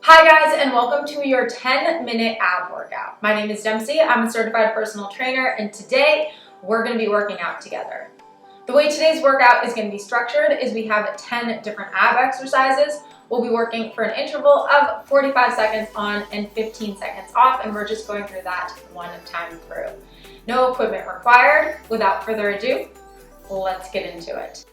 Hi guys, and welcome to your 10-minute ab workout. My name is Dempsey, I'm a certified personal trainer, and today we're going to be working out together. The way today's workout is going to be structured is we have 10 different ab exercises. We'll be working for an interval of 45 seconds on and 15 seconds off, and we're just going through that one time through. No equipment required. Without further ado, let's get into it.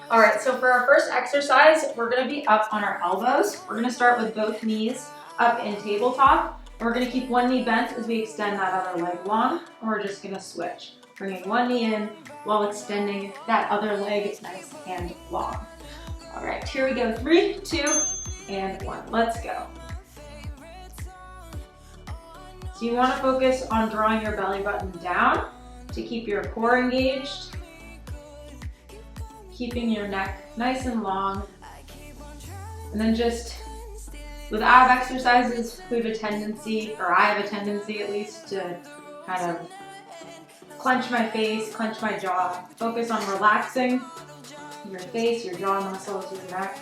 All right, so for our first exercise, we're gonna be up on our elbows. We're gonna start with both knees up in tabletop. And we're gonna keep one knee bent as we extend that other leg long. And we're just gonna switch, bringing one knee in while extending that other leg nice and long. All right, here we go. 3, 2, and 1. Let's go. So you wanna focus on drawing your belly button down to keep your core engaged, keeping your neck nice and long. And then just with ab exercises, we have a tendency, or I have a tendency at least, to kind of clench my face, clench my jaw. Focus on relaxing your face, your jaw muscles, your neck.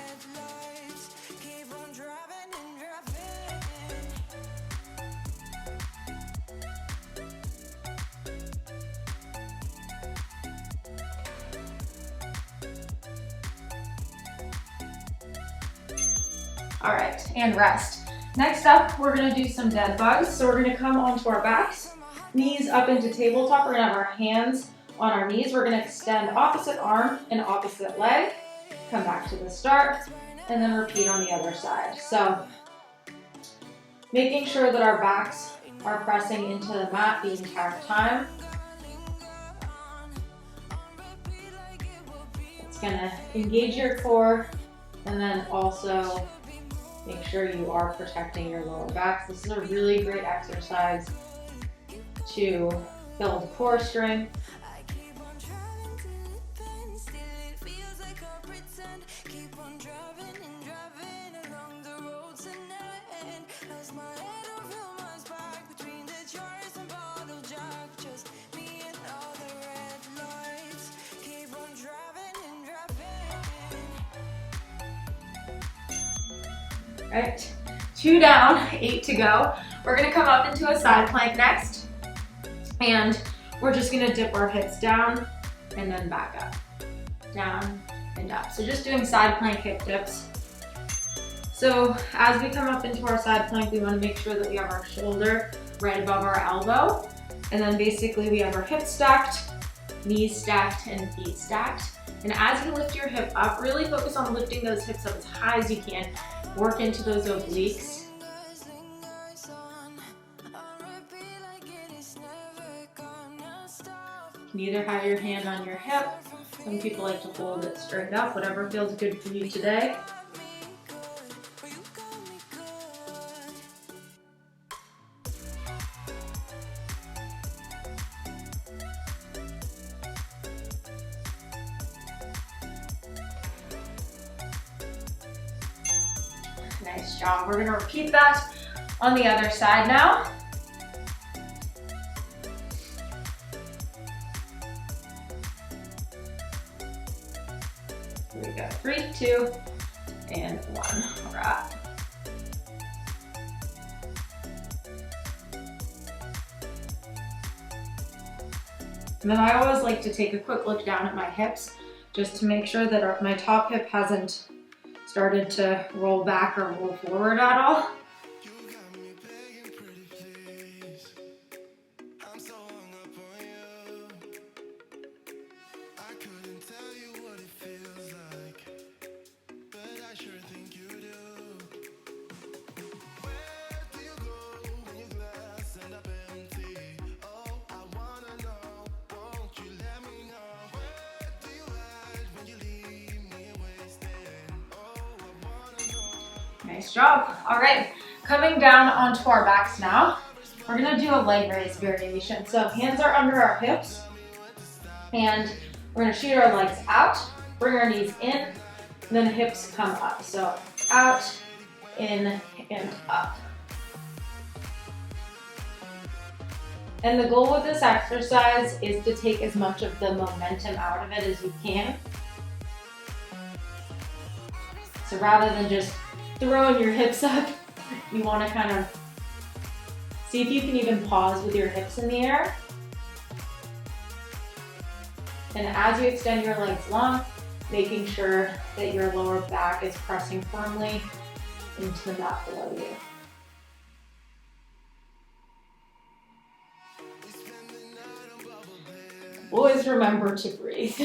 All right, and rest. Next up, we're gonna do some dead bugs. So we're gonna come onto our backs, knees up into tabletop. We're gonna have our hands on our knees. We're gonna extend opposite arm and opposite leg. Come back to the start, and then repeat on the other side. So making sure that our backs are pressing into the mat the entire time. It's gonna engage your core, and then also make sure you are protecting your lower back. This is a really great exercise to build core strength. Right, 2 down, 8 to go. We're gonna come up into a side plank next, and we're just gonna dip our hips down and then back up, down and up. So just doing side plank hip dips. So as we come up into our side plank, we wanna make sure that we have our shoulder right above our elbow, and then basically we have our hips stacked, knees stacked, and feet stacked. And as you lift your hip up, really focus on lifting those hips up as high as you can. Work into those obliques. You can either have your hand on your hip. Some people like to hold it straight up, whatever feels good for you today. Nice job. We're gonna repeat that on the other side now. Here we go. 3, 2, and 1. All right. And then I always like to take a quick look down at my hips just to make sure that my top hip hasn't started to roll back or roll forward at all. Nice job. All right, coming down onto our backs now. We're gonna do a leg raise variation. So hands are under our hips, and we're gonna shoot our legs out, bring our knees in, and then hips come up. So out, in, and up. And the goal with this exercise is to take as much of the momentum out of it as you can. So rather than just throwing your hips up, you want to kind of see if you can even pause with your hips in the air. And as you extend your legs long, making sure that your lower back is pressing firmly into the mat below you. Always remember to breathe.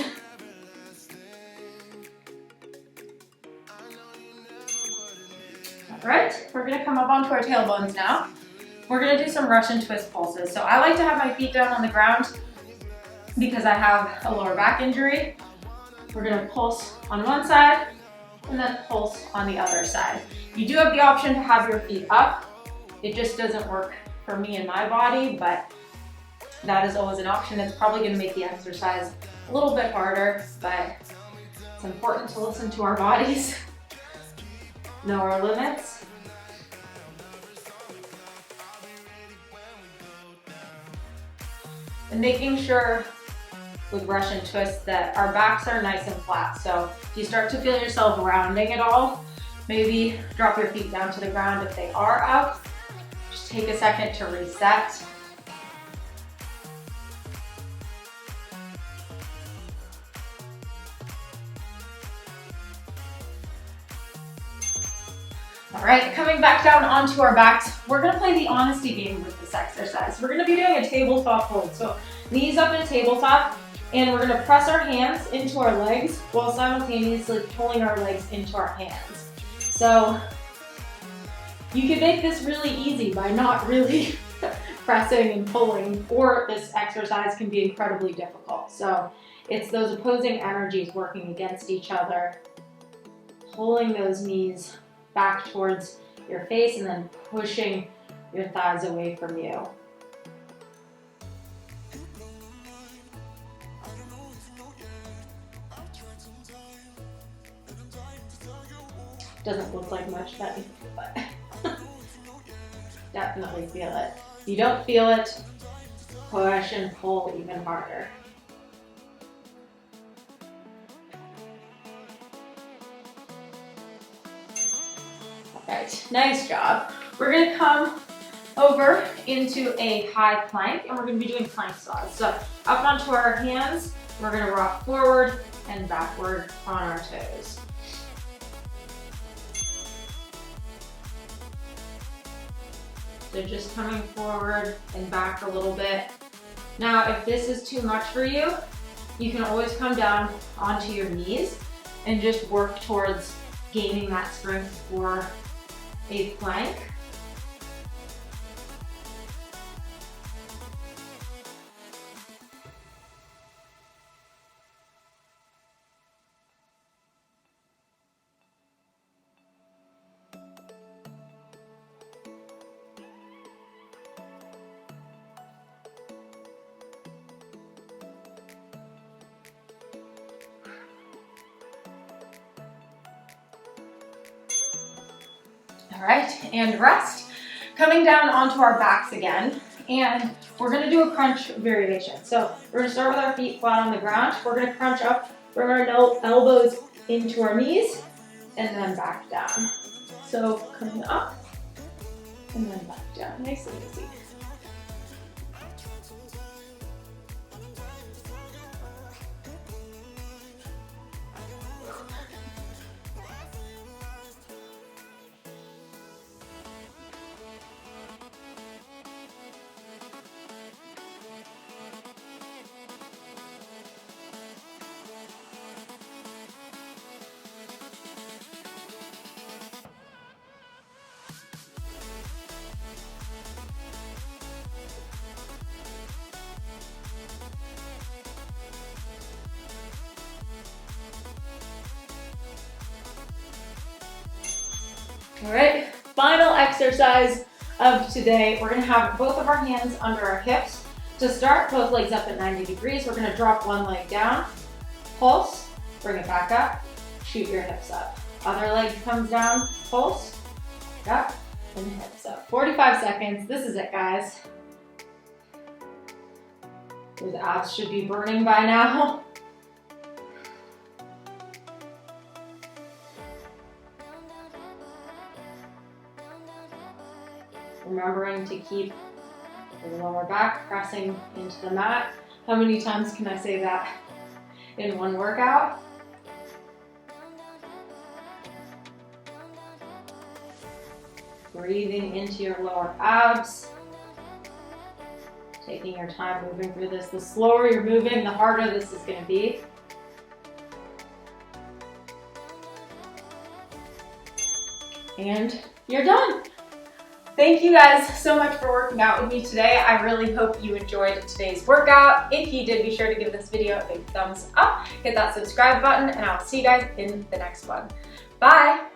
All right, we're gonna come up onto our tailbones now. We're gonna do some Russian twist pulses. So I like to have my feet down on the ground because I have a lower back injury. We're gonna pulse on one side and then pulse on the other side. You do have the option to have your feet up. It just doesn't work for me and my body, but that is always an option. It's probably gonna make the exercise a little bit harder, but it's important to listen to our bodies, know our limits. And making sure with Russian twists that our backs are nice and flat. So if you start to feel yourself rounding at all, maybe drop your feet down to the ground if they are up. Just take a second to reset. All right, coming back down onto our backs, we're gonna play the honesty game with this exercise. We're gonna be doing a tabletop hold. So knees up in tabletop, and we're gonna press our hands into our legs while simultaneously pulling our legs into our hands. So you can make this really easy by not really pressing and pulling, or this exercise can be incredibly difficult. So it's those opposing energies working against each other, pulling those knees back towards your face and then pushing your thighs away from you. Doesn't look like much, but definitely feel it. If you don't feel it, push and pull even harder. Right, nice job. We're gonna come over into a high plank and we're gonna be doing plank saws. So up onto our hands, we're gonna rock forward and backward on our toes. So just coming forward and back a little bit. Now, if this is too much for you, you can always come down onto your knees and just work towards gaining that strength for a plank. All right, and rest. Coming down onto our backs again, and we're gonna do a crunch variation. So we're gonna start with our feet flat on the ground. We're gonna crunch up, bring our elbows into our knees, and then back down. So coming up, and then back down, nice and easy. All right, final exercise of today. We're gonna have both of our hands under our hips. To start, both legs up at 90 degrees. We're gonna drop one leg down, pulse, bring it back up, shoot your hips up. Other leg comes down, pulse, up, and hips up. 45 seconds, this is it, guys. Those abs should be burning by now. Remembering to keep the lower back pressing into the mat. How many times can I say that in one workout? Breathing into your lower abs. Taking your time moving through this. The slower you're moving, the harder this is going to be. And you're done. Thank you guys so much for working out with me today. I really hope you enjoyed today's workout. If you did, be sure to give this video a big thumbs up, hit that subscribe button, and I'll see you guys in the next one. Bye.